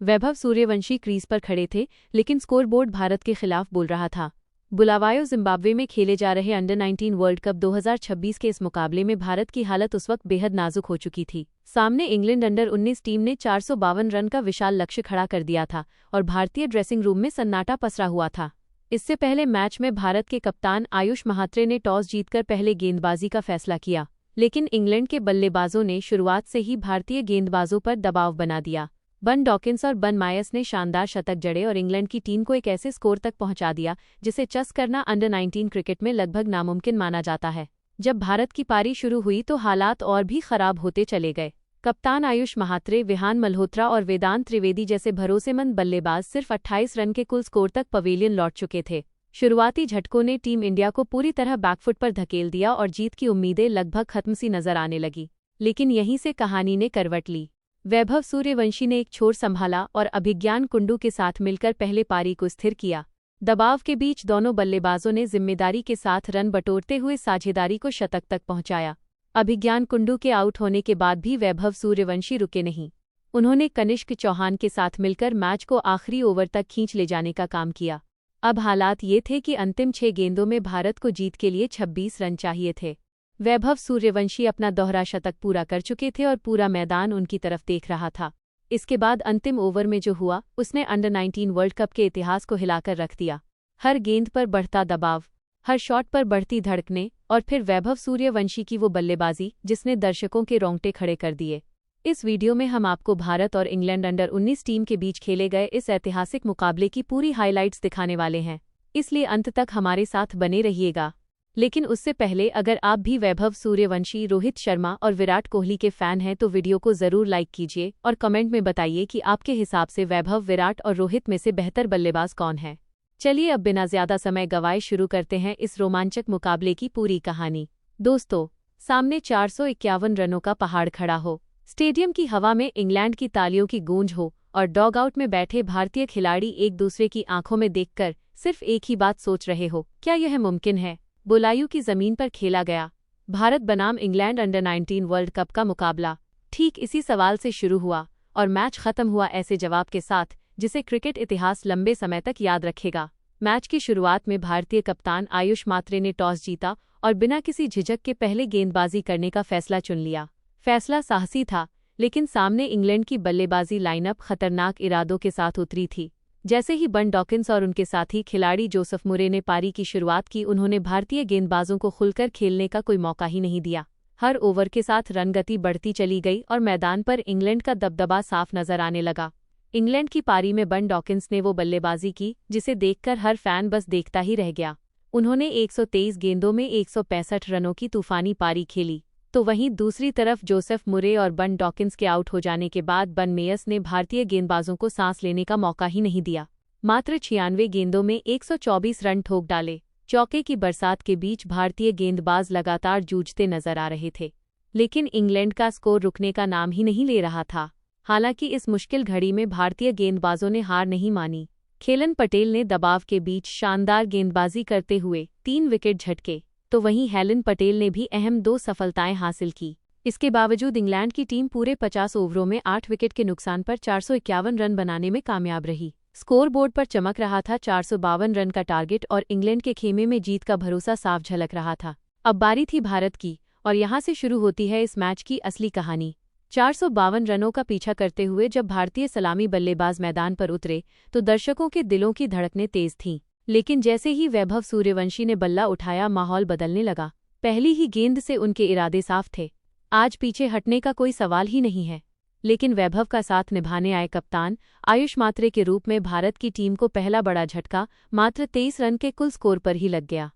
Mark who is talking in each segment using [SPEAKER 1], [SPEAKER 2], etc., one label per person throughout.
[SPEAKER 1] Vaibhav Suryavanshi crease पर खड़े थे, लेकिन स्कोरबोर्ड भारत के खिलाफ बोल रहा था। बुलावायो जिम्बाब्वे में खेले जा रहे अंडर-19 वर्ल्ड कप 2026 के इस मुकाबले में भारत की हालत उस वक्त बेहद नाजुक हो चुकी थी। सामने इंग्लैंड अंडर-19 टीम ने 452 रन का विशाल लक्ष्य खड़ा कर दिया था और भारतीय ड्रेसिंग रूम में सन्नाटा पसरा हुआ था। इससे पहले मैच में भारत के कप्तान आयुष महात्रे ने टॉस जीतकर पहले गेंदबाजी का फैसला किया, लेकिन इंग्लैंड के बल्लेबाजों ने शुरुआत से ही भारतीय गेंदबाजों पर दबाव बना दिया। बन डॉकिंस और बन मायस ने शानदार शतक जड़े और इंग्लैंड की टीम को एक ऐसे स्कोर तक पहुंचा दिया जिसे चेस करना अंडर-19 क्रिकेट में लगभग नामुमकिन माना जाता है। जब भारत की पारी शुरू हुई तो हालात और भी खराब होते चले गए। कप्तान आयुष महात्रे, विहान मल्होत्रा और वेदांत त्रिवेदी जैसे भरोसेमंद बल्लेबाज सिर्फ 28 रन के कुल स्कोर तक पवेलियन लौट चुके थे। शुरुआती झटकों ने टीम इंडिया को पूरी तरह बैकफुट पर धकेल दिया और जीत की उम्मीदें लगभग खत्म सी नजर आने लगी। लेकिन यहीं से कहानी ने करवट ली। वैभव सूर्यवंशी ने एक छोर संभाला और अभिज्ञान कुंडू के साथ मिलकर पहले पारी को स्थिर किया। दबाव के बीच दोनों बल्लेबाजों ने जिम्मेदारी के साथ रन बटोरते हुए साझेदारी को शतक तक पहुंचाया। अभिज्ञान कुंडू के आउट होने के बाद भी वैभव सूर्यवंशी रुके नहीं। उन्होंने कनिष्क चौहान के साथ मिलकर मैच को आखिरी ओवर तक खींच ले जाने का काम किया। अब हालात ये थे कि अंतिम 6 गेंदों में भारत को जीत के लिए 26 रन चाहिए थे। वैभव सूर्यवंशी अपना दोहरा शतक पूरा कर चुके थे और पूरा मैदान उनकी तरफ देख रहा था। इसके बाद अंतिम ओवर में जो हुआ उसने अंडर-19 वर्ल्ड कप के इतिहास को हिलाकर रख दिया। हर गेंद पर बढ़ता दबाव, हर शॉट पर बढ़ती धड़कनें और फिर वैभव सूर्यवंशी की वो बल्लेबाजी जिसने दर्शकों के रोंगटे खड़े कर दिए। इस वीडियो में हम आपको भारत और इंग्लैंड अंडर-19 टीम के बीच खेले गए इस ऐतिहासिक मुकाबले की पूरी हाइलाइट्स दिखाने वाले हैं, इसलिए अंत तक हमारे साथ बने रहिएगा। लेकिन उससे पहले अगर आप भी वैभव सूर्यवंशी, रोहित शर्मा और विराट कोहली के फैन हैं तो वीडियो को जरूर लाइक कीजिए और कमेंट में बताइए कि आपके हिसाब से वैभव, विराट और रोहित में से बेहतर बल्लेबाज कौन है। चलिए अब बिना ज्यादा समय गवाए शुरू करते हैं इस रोमांचक मुकाबले की पूरी कहानी। दोस्तों, सामने 451 रनों का पहाड़ खड़ा हो, स्टेडियम की हवा में इंग्लैंड की तालियों की गूंज हो और डॉग आउट में बैठे भारतीय खिलाड़ी एक दूसरे की आंखों में देखकर सिर्फ एक ही बात सोच रहे हो, क्या यह मुमकिन है। बुलायू की जमीन पर खेला गया भारत बनाम इंग्लैंड अंडर-19 वर्ल्ड कप का मुकाबला ठीक इसी सवाल से शुरू हुआ और मैच खत्म हुआ ऐसे जवाब के साथ जिसे क्रिकेट इतिहास लंबे समय तक याद रखेगा। मैच की शुरुआत में भारतीय कप्तान आयुष महात्रे ने टॉस जीता और बिना किसी झिझक के पहले गेंदबाजी करने का फैसला चुन लिया। फैसला साहसी था, लेकिन सामने इंग्लैंड की बल्लेबाजी लाइनअप खतरनाक इरादों के साथ उतरी थी। जैसे ही बन डॉकिंस और उनके साथी खिलाड़ी जोसेफ मुरे ने पारी की शुरुआत की, उन्होंने भारतीय गेंदबाजों को खुलकर खेलने का कोई मौका ही नहीं दिया। हर ओवर के साथ रन गति बढ़ती चली गई और मैदान पर इंग्लैंड का दबदबा साफ नजर आने लगा। इंग्लैंड की पारी में बन डॉकिंस ने वो बल्लेबाजी की जिसे देखकर हर फैन बस देखता ही रह गया। उन्होंने 123 गेंदों में 165 रनों की तूफानी पारी खेली, तो वहीं दूसरी तरफ जोसेफ मुरे और बन डॉकिंस के आउट हो जाने के बाद बन मेयस ने भारतीय गेंदबाजों को सांस लेने का मौका ही नहीं दिया। मात्र 96 गेंदों में 124 रन ठोक डाले। चौके की बरसात के बीच भारतीय गेंदबाज लगातार जूझते नजर आ रहे थे, लेकिन इंग्लैंड का स्कोर रुकने का नाम ही नहीं ले रहा था। हालांकि इस मुश्किल घड़ी में भारतीय गेंदबाजों ने हार नहीं मानी। खेलन पटेल ने दबाव के बीच शानदार गेंदबाजी करते हुए 3 विकेट झटके, तो वहीं हेलन पटेल ने भी अहम 2 सफलताएं हासिल की। इसके बावजूद इंग्लैंड की टीम पूरे 50 ओवरों में 8 विकेट के नुकसान पर 451 रन बनाने में कामयाब रही। स्कोरबोर्ड पर चमक रहा था 452 रन का टारगेट और इंग्लैंड के खेमे में जीत का भरोसा साफ झलक रहा था। अब बारी थी भारत की और यहां से शुरू होती है इस मैच की असली कहानी। 452 रनों का पीछा करते हुए जब भारतीय सलामी बल्लेबाज मैदान पर उतरे तो दर्शकों के दिलों की धड़कनें तेज थीं। लेकिन जैसे ही वैभव सूर्यवंशी ने बल्ला उठाया, माहौल बदलने लगा। पहली ही गेंद से उनके इरादे साफ थे, आज पीछे हटने का कोई सवाल ही नहीं है। लेकिन वैभव का साथ निभाने आए कप्तान आयुष महात्रे के रूप में भारत की टीम को पहला बड़ा झटका मात्र 23 रन के कुल स्कोर पर ही लग गया।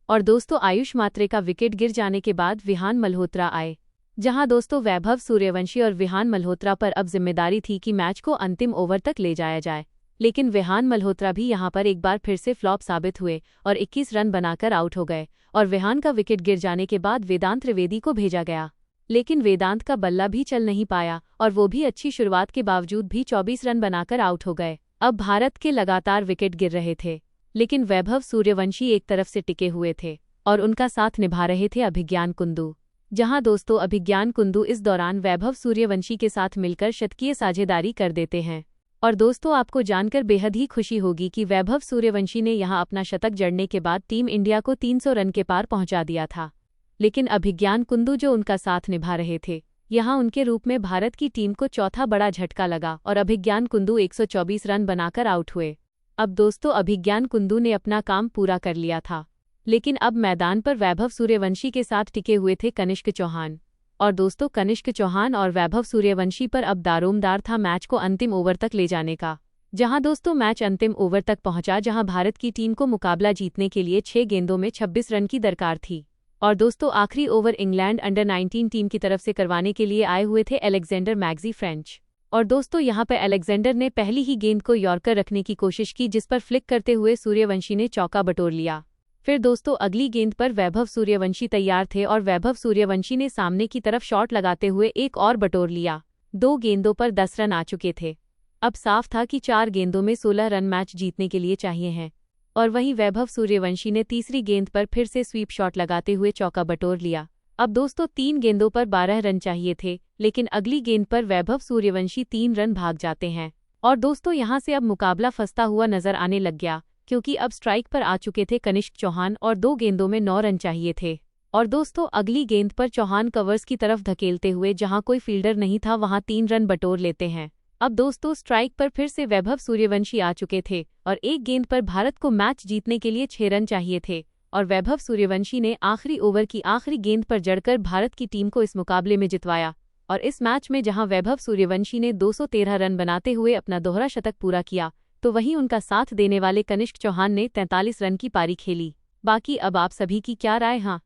[SPEAKER 1] और दोस्तों, आयुष महात्रे का विकेट गिर जाने के बाद विहान मल्होत्रा आए। जहां दोस्तों वैभव सूर्यवंशी और विहान मल्होत्रा पर अब जिम्मेदारी थी कि मैच को अंतिम ओवर तक ले जाया जाए। लेकिन विहान मल्होत्रा भी यहां पर एक बार फिर से फ्लॉप साबित हुए और 21 रन बनाकर आउट हो गए और विहान का विकेट गिर जाने के बाद वेदांत त्रिवेदी को भेजा गया। लेकिन वेदांत का बल्ला भी चल नहीं पाया और वो भी अच्छी शुरुआत के बावजूद भी 24 रन बनाकर आउट हो गए। अब भारत के लगातार विकेट गिर रहे थे, लेकिन वैभव सूर्यवंशी एक तरफ से टिके हुए थे और उनका साथ निभा रहे थे अभिज्ञान कुंडू। जहां दोस्तों अभिज्ञान कुंडू इस दौरान वैभव सूर्यवंशी के साथ मिलकर शतकीय साझेदारी कर देते हैं। और दोस्तों आपको जानकर बेहद ही खुशी होगी कि वैभव सूर्यवंशी ने यहां अपना शतक जड़ने के बाद टीम इंडिया को 300 रन के पार पहुंचा दिया था। लेकिन अभिज्ञान कुंदू जो उनका साथ निभा रहे थे, यहां उनके रूप में भारत की टीम को चौथा बड़ा झटका लगा और अभिज्ञान कुंदू 124 रन बनाकर आउट हुए। अब दोस्तों अभिज्ञान कुंदू ने अपना काम पूरा कर लिया था, लेकिन अब मैदान पर वैभव सूर्यवंशी के साथ टिके हुए थे कनिष्क चौहान। और दोस्तों कनिष्क चौहान और वैभव सूर्यवंशी पर अब दारोमदार था मैच को अंतिम ओवर तक ले जाने का। जहां दोस्तों मैच अंतिम ओवर तक पहुंचा, जहां भारत की टीम को मुकाबला जीतने के लिए 6 गेंदों में 26 रन की दरकार थी। और दोस्तों आखिरी ओवर इंग्लैंड अंडर-19 टीम की तरफ से करवाने के लिए आए हुए थे अलेक्जेंडर मैग्जी फ्रेंच। और दोस्तों यहां पर अलेक्जेंडर ने पहली ही गेंद को यॉर्कर रखने की कोशिश की, जिस पर फ्लिक करते हुए सूर्यवंशी ने चौका बटोर लिया। फिर दोस्तों अगली गेंद पर वैभव सूर्यवंशी तैयार थे और वैभव सूर्यवंशी ने सामने की तरफ शॉट लगाते हुए एक और बटोर लिया। 2 गेंदों पर 10 रन आ चुके थे। अब साफ था कि 4 गेंदों में 16 रन मैच जीतने के लिए चाहिए हैं। और वहीं वैभव सूर्यवंशी ने तीसरी गेंद पर फिर से स्वीप शॉट लगाते हुए चौका बटोर लिया। अब दोस्तों 3 गेंदों पर 12 रन चाहिए थे, लेकिन अगली गेंद पर वैभव सूर्यवंशी 3 रन भाग जाते हैं। और दोस्तों यहां से अब मुकाबला फंसता हुआ नजर आने लग गया, क्योंकि अब स्ट्राइक पर आ चुके थे कनिष्क चौहान और 2 गेंदों में 9 रन चाहिए थे। और दोस्तों अगली गेंद पर चौहान कवर्स की तरफ धकेलते हुए, जहां कोई फील्डर नहीं था, वहां 3 रन बटोर लेते हैं। अब दोस्तों स्ट्राइक पर फिर से वैभव सूर्यवंशी आ चुके थे और एक गेंद पर भारत को मैच जीतने के लिए 6 रन चाहिए थे। और वैभव सूर्यवंशी ने आखिरी ओवर की आखिरी गेंद पर जड़कर भारत की टीम को इस मुकाबले में जितवाया। और इस मैच में जहां वैभव सूर्यवंशी ने 213 रन बनाते हुए अपना दोहरा शतक पूरा किया, तो वहीं उनका साथ देने वाले कनिष्क चौहान ने 43 रन की पारी खेली। बाकी अब आप सभी की क्या राय? हाँ